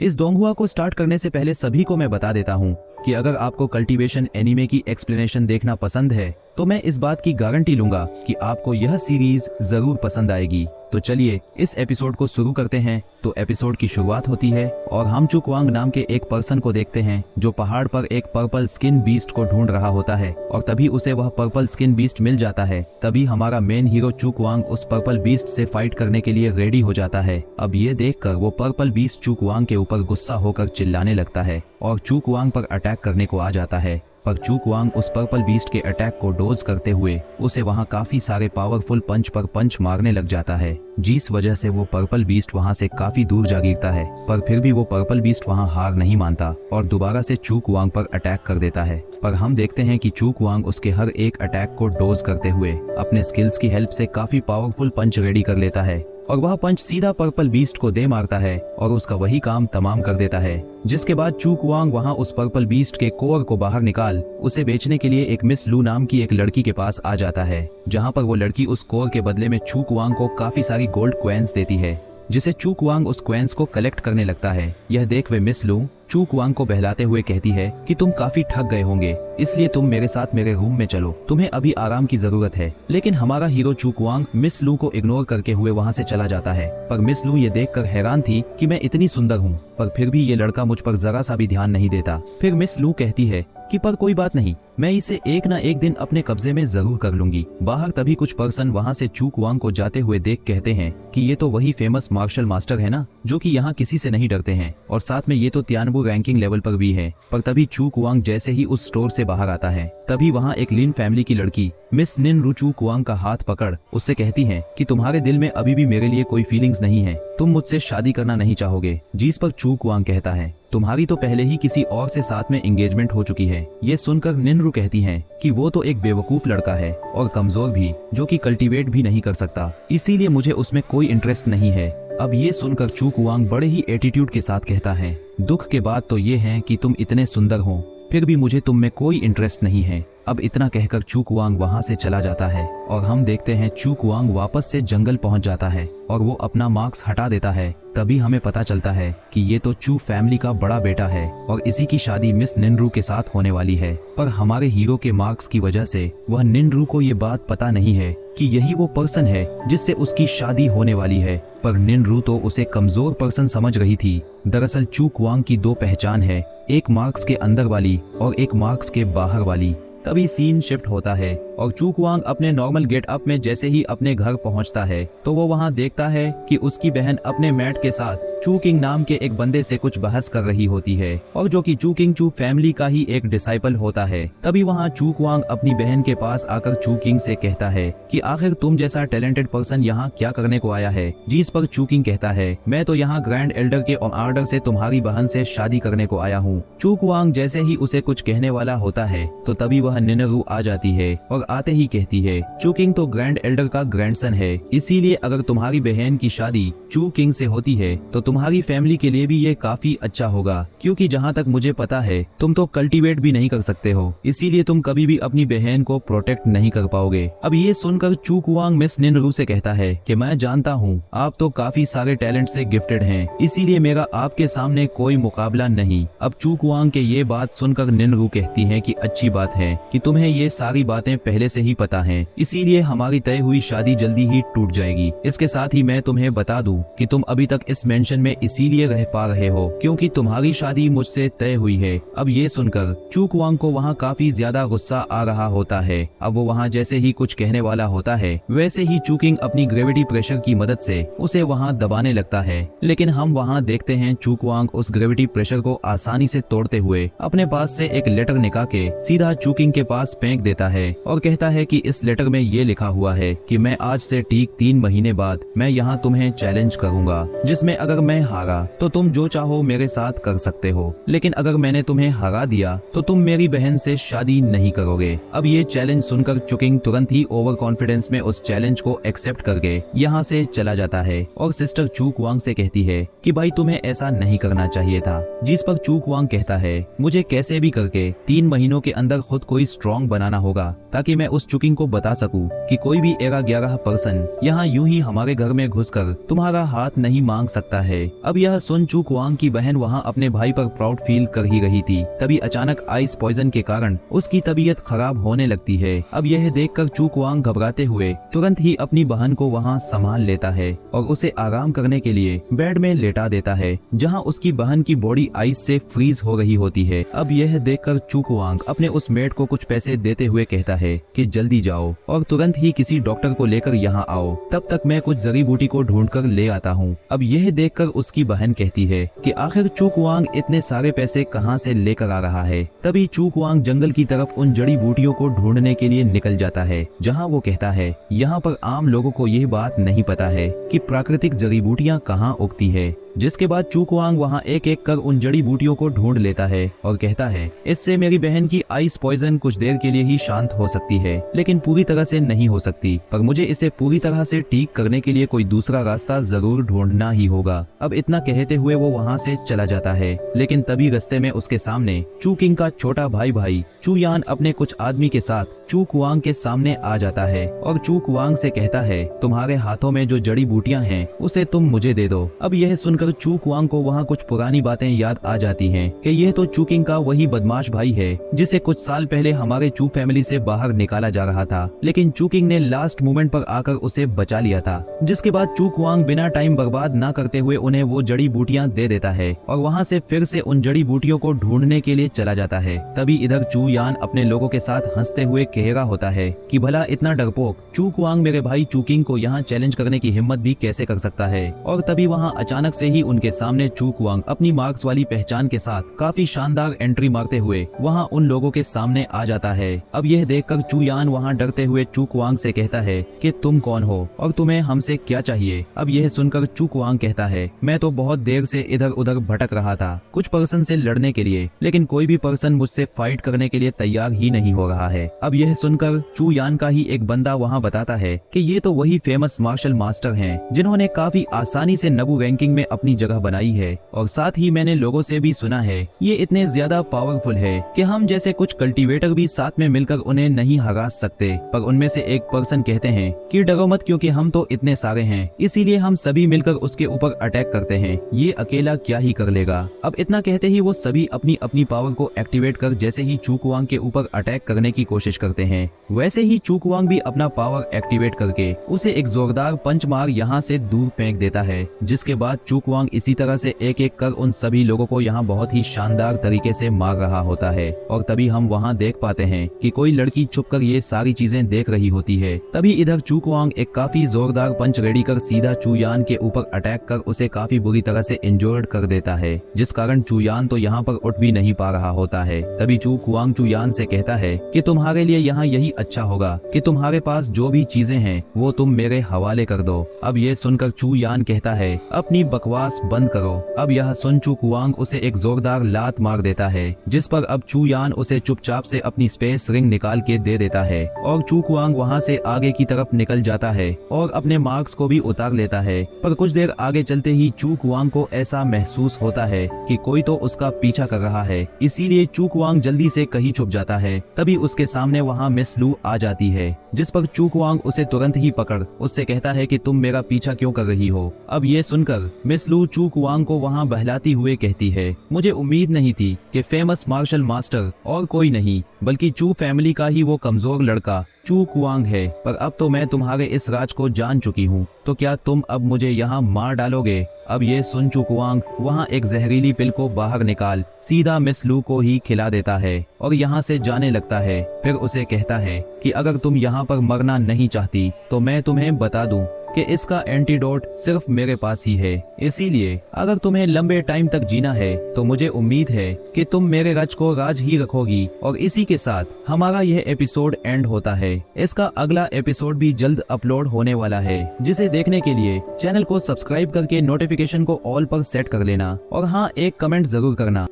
इस डोंगहुआ को स्टार्ट करने से पहले सभी को मैं बता देता हूँ कि अगर आपको कल्टीवेशन एनीमे की एक्सप्लेनेशन देखना पसंद है तो मैं इस बात की गारंटी लूंगा कि आपको यह सीरीज जरूर पसंद आएगी। तो चलिए इस एपिसोड को शुरू करते हैं। तो एपिसोड की शुरुआत होती है और हम चुकवांग नाम के एक पर्सन को देखते हैं जो पहाड़ पर एक पर्पल स्किन बीस्ट को ढूंढ रहा होता है और तभी उसे वह पर्पल स्किन बीस्ट मिल जाता है। तभी हमारा मेन हीरो चुकवांग उस पर्पल बीस्ट से फाइट करने के लिए रेडी हो जाता है। अब ये देखकर वो पर्पल बीस्ट चुकवांग के ऊपर गुस्सा होकर चिल्लाने लगता है और चुकवांग पर अटैक करने को आ जाता है। पर चुकवांग उस पर्पल बीस्ट के अटैक को डोज करते हुए उसे वहां काफी सारे पावरफुल पंच पर पंच मारने लग जाता है, जिस वजह से वो पर्पल बीस्ट वहां से काफी दूर जा गिरता है। पर फिर भी वो पर्पल बीस्ट वहां हार नहीं मानता और दोबारा से चुकवांग पर अटैक कर देता है। पर हम देखते हैं कि चुकवांग उसके हर एक अटैक को डोज करते हुए अपने स्किल्स की हेल्प से काफी पावरफुल पंच रेडी कर लेता है और वह पंच सीधा पर्पल बीस्ट को दे मारता है और उसका वही काम तमाम कर देता है। जिसके बाद चुकवांग वहां उस पर्पल बीस्ट के कोर को बाहर निकाल उसे बेचने के लिए एक मिस लू नाम की एक लड़की के पास आ जाता है, जहां पर वो लड़की उस कोर के बदले में चुकवांग को काफी सारी गोल्ड क्वेंस देती है, जिसे चुकवांग उस क्वेंस को कलेक्ट करने लगता है। यह देख वे मिस लू चुकवांग को बहलाते हुए कहती है कि तुम काफी थक गए होंगे, इसलिए तुम मेरे साथ मेरे रूम में चलो, तुम्हें अभी आराम की जरूरत है। लेकिन हमारा हीरो चुकवांग मिस लू को इग्नोर करके हुए वहां से चला जाता है। पर मिस लू ये देखकर हैरान थी कि मैं इतनी सुंदर हूँ, पर फिर भी ये लड़का मुझ पर जरा सा भी ध्यान नहीं देता। फिर मिस लू कहती है कि पर कोई बात नहीं, मैं इसे एक ना एक दिन अपने कब्जे में जरूर कर लूंगी। बाहर तभी कुछ पर्सन वहाँ से चुकवांग को जाते हुए देख कहते हैं कि ये तो वही फेमस मार्शल मास्टर है ना, जो कि यहाँ किसी से नहीं डरते हैं और साथ में ये तो तियानबू रैंकिंग लेवल पर भी है। पर तभी चुकवांग जैसे ही उस स्टोर से बाहर आता है तभी वहाँ एक लिन फैमिली की लड़की मिस निन रू चुकवांग का हाथ पकड़ उससे कहती है कि तुम्हारे दिल में अभी भी मेरे लिए कोई फीलिंग्स नहीं है, तुम मुझसे शादी करना नहीं चाहोगे। जिस पर चुकवांग कहता है तुम्हारी तो पहले ही किसी और से साथ में एंगेजमेंट हो चुकी है। ये सुनकर निनरू कहती है कि वो तो एक बेवकूफ लड़का है और कमजोर भी, जो कि कल्टीवेट भी नहीं कर सकता, इसीलिए मुझे उसमें कोई इंटरेस्ट नहीं है। अब ये सुनकर चुकवांग बड़े ही एटीट्यूड के साथ कहता है दुख के बाद तो ये है कि तुम इतने सुंदर हो, फिर भी मुझे तुम में कोई इंटरेस्ट नहीं है। अब इतना कहकर चुकवांग वहां से चला जाता है और हम देखते हैं चुकवांग वापस से जंगल पहुंच जाता है और वो अपना मास्क हटा देता है। तभी हमें पता चलता है कि ये तो चू फैमिली का बड़ा बेटा है और इसी की शादी मिस निनरू के साथ होने वाली है। पर हमारे हीरो के मार्क्स की वजह से वह निनरू को ये बात पता नहीं है कि यही वो पर्सन है जिससे उसकी शादी होने वाली है। पर निनरू तो उसे कमजोर पर्सन समझ रही थी। दरअसल चुकवांग की दो पहचान है, एक मार्क्स के अंदर वाली और एक मार्क्स के बाहर वाली। तभी सीन शिफ्ट होता है और चुकवांग अपने नॉर्मल गेटअप में जैसे ही अपने घर पहुंचता है तो वो वहां देखता है कि उसकी बहन अपने मैट के साथ चूकिंग नाम के एक बंदे से कुछ बहस कर रही होती है और जो कि चूकिंग चू फैमिली का ही एक डिसाइपल होता है। तभी वहां चुकवांग अपनी बहन के पास आकर चूकिंग से कहता है कि आखिर तुम जैसा टैलेंटेड पर्सन यहाँ क्या करने को आया है। जिस पर चूकिंग कहता है मैं तो यहाँ ग्रैंड एल्डर के ऑर्डर से तुम्हारी बहन से शादी करने को आया हूँ। चुकवांग जैसे ही उसे कुछ कहने वाला होता है तो तभी वह निनरू आ जाती है और आते ही कहती है चूकिंग तो ग्रैंड एल्डर का ग्रैंडसन है, इसीलिए अगर तुम्हारी बहन की शादी चूकिंग से होती है तो तुम्हारी फैमिली के लिए भी ये काफी अच्छा होगा, क्योंकि जहाँ तक मुझे पता है तुम तो कल्टीवेट भी नहीं कर सकते हो, इसीलिए तुम कभी भी अपनी बहन को प्रोटेक्ट नहीं कर पाओगे। अब ये सुनकर चुकवांग मिस निनरू से कहता है कि मैं जानता हूँ आप तो काफी सारे टैलेंट से गिफ्टेड हैं, इसीलिए मेरा आपके सामने कोई मुकाबला नहीं। अब चुकवांग के ये बात सुनकर निनरू कहती है कि अच्छी बात है कि तुम्हें ये सारी बातें पहले से ही पता हैं, इसीलिए हमारी तय हुई शादी जल्दी ही टूट जाएगी। इसके साथ ही मैं तुम्हें बता दूं कि तुम अभी तक इस मेंशन में इसीलिए रह पा रहे हो क्योंकि तुम्हारी शादी मुझसे तय हुई है। अब ये सुनकर चुकवांग को वहाँ काफी ज्यादा गुस्सा आ रहा होता है। अब वो वहाँ जैसे ही कुछ कहने वाला होता है वैसे ही चुकिंग अपनी ग्रेविटी प्रेशर की मदद से उसे वहाँ दबाने लगता है। लेकिन हम वहाँ देखते हैं चुकवांग उस ग्रेविटी प्रेशर को आसानी से तोड़ते हुए अपने पास से एक लेटर निकाल के सीधा चुकिंग के पास फेंक देता है और कहता है कि इस लेटर में ये लिखा हुआ है कि मैं आज से ठीक 3 महीने बाद मैं यहाँ तुम्हें चैलेंज करूंगा, जिसमें अगर मैं हारा तो तुम जो चाहो मेरे साथ कर सकते हो, लेकिन अगर मैंने तुम्हें हरा दिया तो तुम मेरी बहन से शादी नहीं करोगे। अब ये चैलेंज सुनकर चुकिंग तुरंत ही ओवर कॉन्फिडेंस में उस चैलेंज को एक्सेप्ट करके यहाँ से चला जाता है और सिस्टर चुकवांग से कहती है कि भाई तुम्हें ऐसा नहीं करना चाहिए था। जिस पर चुकवांग कहता है मुझे कैसे भी करके 3 महीनों के अंदर खुद को स्ट्रॉन्ग बनाना होगा ताकि ताकि मैं उस चुकिंग को बता सकूं कि कोई भी 11 पर्सन यहाँ यूं ही हमारे घर में घुसकर तुम्हारा हाथ नहीं मांग सकता है। अब यह सुन चू कुआंग की बहन वहाँ अपने भाई पर प्राउड फील कर ही रही थी, तभी अचानक आइस पॉइजन के कारण उसकी तबीयत खराब होने लगती है। अब यह देखकर चू कुआंग घबराते हुए तुरंत ही अपनी बहन को वहाँ संभाल लेता है और उसे आराम करने के लिए बेड में लेटा देता है, जहाँ उसकी बहन की बॉडी आइस से फ्रीज हो रही होती है। अब यह देखकर चू कुआंग अपने उस मेड को कुछ पैसे देते हुए कहता है कि जल्दी जाओ और तुरंत ही किसी डॉक्टर को लेकर यहाँ आओ, तब तक मैं कुछ जड़ी बूटी को ढूंढकर ले आता हूँ। अब यह देखकर उसकी बहन कहती है कि आखिर चू कुआंग इतने सारे पैसे कहाँ से लेकर आ रहा है। तभी चू कुआंग जंगल की तरफ उन जड़ी बूटियों को ढूंढने के लिए निकल जाता है, जहाँ वो कहता है यहाँ पर आम लोगों को यह बात नहीं पता है कि प्राकृतिक जड़ी बूटियाँ कहाँ उगती है। जिसके बाद चू कुआंग वहाँ एक एक कर उन जड़ी बूटियों को ढूंढ लेता है और कहता है इससे मेरी बहन की आइस पॉइजन कुछ देर के लिए ही शांत हो सकती है, लेकिन पूरी तरह से नहीं हो सकती, पर मुझे इसे पूरी तरह से ठीक करने के लिए कोई दूसरा रास्ता जरूर ढूंढना ही होगा। अब इतना कहते हुए वो वहाँ से चला जाता है, लेकिन तभी रास्ते में उसके सामने चू किंग का छोटा भाई चू यान अपने कुछ आदमी के साथ चू कुआंग के सामने आ जाता है और चू कुआंग से कहता है तुम्हारे हाथों में जो जड़ी बूटियां हैं उसे तुम मुझे दे दो। अब यह सुनकर चू कुआंग को वहाँ कुछ पुरानी बातें याद आ जाती हैं कि यह तो चू किंग का वही बदमाश भाई है जिसे कुछ साल पहले हमारे चू फैमिली से बाहर निकाला जा रहा था, लेकिन चू किंग ने लास्ट मोमेंट पर आकर उसे बचा लिया था। जिसके बाद चू कुआंग बिना टाइम बर्बाद न करते हुए उन्हें वो जड़ी बूटियां दे देता है और वहाँ से फिर से उन जड़ी बूटियों को ढूंढने के लिए चला जाता है। तभी इधर चू यान अपने लोगों के साथ हंसते हुए कह रहा होता है कि भला इतना डरपोक चू कुआंग मेरे भाई चू किंग को यहाँ चैलेंज करने की हिम्मत भी कैसे कर सकता है। और तभी वहाँ अचानक से ही उनके सामने चू कुआंग अपनी मार्क्स वाली पहचान के साथ काफी शानदार एंट्री मारते हुए वहाँ उन लोगों के सामने आ जाता है। अब यह देखकर चू यान वहाँ डरते हुए चू कुआंग से कहता है कि तुम कौन हो और तुम्हें हमसे क्या चाहिए। अब यह सुनकर चू कुआंग कहता है मैं तो बहुत देर से इधर उधर भटक रहा था कुछ पर्सन से लड़ने के लिए, लेकिन कोई भी पर्सन मुझसे फाइट करने के लिए तैयार ही नहीं हो रहा है। अब यह सुनकर चू यान का ही एक बंदा वहाँ बताता है कि ये तो वही फेमस मार्शल मास्टर हैं जिन्होंने काफी आसानी से नबू रैंकिंग में अपनी जगह बनाई है, और साथ ही मैंने लोगों से भी सुना है ये इतने ज्यादा पावरफुल है कि हम जैसे कुछ कल्टीवेटर भी साथ में मिलकर उन्हें नहीं हरा सकते। पर उनमें से एक पर्सन कहते हैं कि डरो मत, क्योंकि हम तो इतने सारे हैं इसीलिए हम सभी मिलकर उसके ऊपर अटैक करते हैं, ये अकेला क्या ही कर लेगा। अब इतना कहते ही वो सभी अपनी अपनी पावर को एक्टिवेट कर जैसे ही चू कुआंग के ऊपर अटैक करने की कोशिश करते हैं, वैसे ही चू कुआंग भी अपना पावर एक्टिवेट करके उसे एक जोरदार पंच मार यहाँ से दूर फेंक देता है। जिसके बाद चू कुआंग इसी तरह से एक एक कर उन सभी लोगों को यहाँ बहुत ही शानदार तरीके से मार रहा होता है। और तभी हम वहाँ देख पाते हैं कि कोई लड़की छुपकर ये सारी चीजें देख रही होती है। तभी इधर चू कुआंग एक काफी जोरदार पंच रेडी कर सीधा चू यान के ऊपर अटैक कर उसे काफी बुरी तरह से इंजर्ड कर देता है, जिस कारण चू यान तो यहाँ पर उठ भी नहीं पा रहा होता है। तभी चू कुआंग चू यान से कहता है कि तुम्हारे लिए यहाँ यही अच्छा होगा कि तुम्हारे पास जो भी चीजें हैं वो तुम मेरे हवाले कर दो। अब ये सुनकर चू यान कहता है अपनी बकवास बंद करो। अब यह सुन चू कुआंग उसे एक जोरदार लात मार देता है, जिस पर अब चू यान उसे चुपचाप से अपनी स्पेस रिंग निकाल के दे देता है और चू कुआंग वहाँ से आगे की तरफ निकल जाता है और अपने मार्क्स को भी उतार लेता है। पर कुछ देर आगे चलते ही चू कुआंग को ऐसा महसूस होता है कि कोई तो उसका पीछा कर रहा है, इसीलिए चू कुआंग जल्दी से कहीं छुप जाता है। तभी उसके सामने वहाँ मिस लू आ जाती है, जिस पर चू कुआंग उसे तुरंत ही पकड़ उससे कहता है कि तुम मेरा पीछा क्यों कर रही हो। अब ये सुनकर मिस लू चू कुआंग को वहाँ बहलाती हुए कहती है मुझे उम्मीद नहीं थी कि फेमस मार्शल मास्टर और कोई नहीं बल्कि चू फैमिली का ही वो कमजोर लड़का चू कुआंग है, पर अब तो मैं तुम्हारे इस राज को जान चुकी हूँ, तो क्या तुम अब मुझे यहाँ मार डालोगे। अब ये सुन चू कुआंग वहाँ एक जहरीली पिल को बाहर निकाल सीधा मिस लू को ही खिला देता है और यहाँ से जाने लगता है। फिर उसे कहता है कि अगर तुम यहाँ पर मरना नहीं चाहती तो मैं तुम्हें बता दूं कि इसका एंटीडोट सिर्फ मेरे पास ही है, इसीलिए अगर तुम्हें लंबे टाइम तक जीना है तो मुझे उम्मीद है कि तुम मेरे राज को राज ही रखोगी। और इसी के साथ हमारा यह एपिसोड एंड होता है। इसका अगला एपिसोड भी जल्द अपलोड होने वाला है, जिसे देखने के लिए चैनल को सब्सक्राइब करके नोटिफिकेशन को ऑल पर सेट कर लेना और हाँ, एक कमेंट जरूर करना।